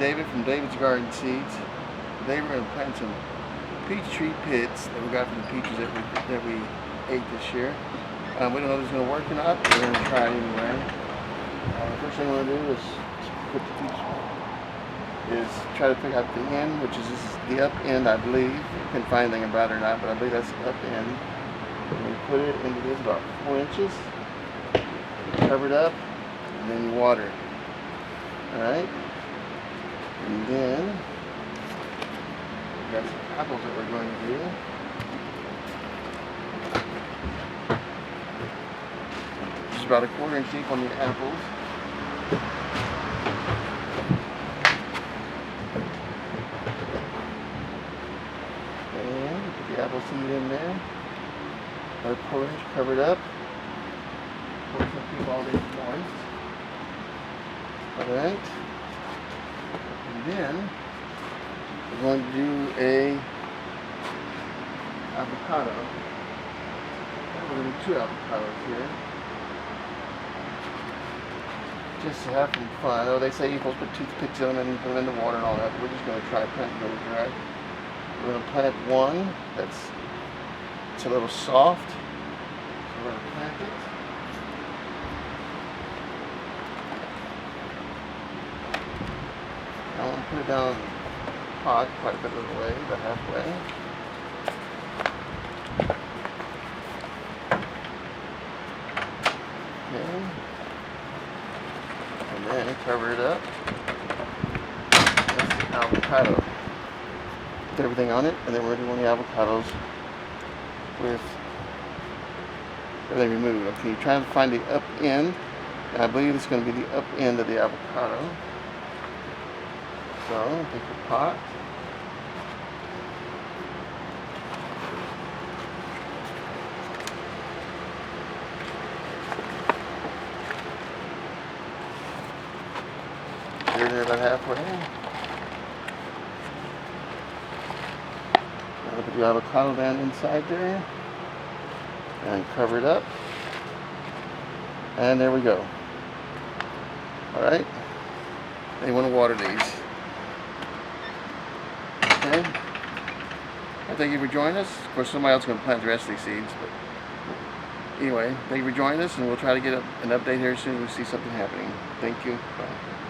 David from David's Garden Seeds. Today we're going to plant some peach tree pits that we got from the peaches that we ate this year. We don't know if it's going to work or not, but we're going to try it anyway. First thing we're going to do is put the peach, is try to pick out the end, which is the up end, I believe. I couldn't find anything about it or not, but I believe that's the up end. And we put it into this about 4 inches, cover it up, and then you water it. Alright? And then we've got some apples that we're going to do. Just about 1/4 inch deep on the apples. And put the apple seed in there. About 1/4 inch covered up. Of course, we'll keep all these moist. Alright. And then we're going to do a avocado. We're going to do 2 avocados here. Just to have some fun. Oh, they say you're supposed to put toothpicks in them and put them in the water and all that. But we're just going to try planting those, right? We're going to plant one it's a little soft. So we're going to plant it. I want to put it down in the pot quite a bit of the way, about halfway. Okay. And then cover it up. That's the avocado. Put everything on it, and then we're doing the avocados with everything removed. Okay, try to find the up end. And I believe it's going to be the up end of the avocado. So, take a pot. Get it there about halfway. Now put the avocado down inside there. And cover it up. And there we go. Alright. Now you want to water these. Okay. I thank you for joining us. Of course, somebody else is going to plant the rest of these seeds. But anyway, thank you for joining us, and we'll try to get an update here as soon as we see something happening. Thank you. Bye.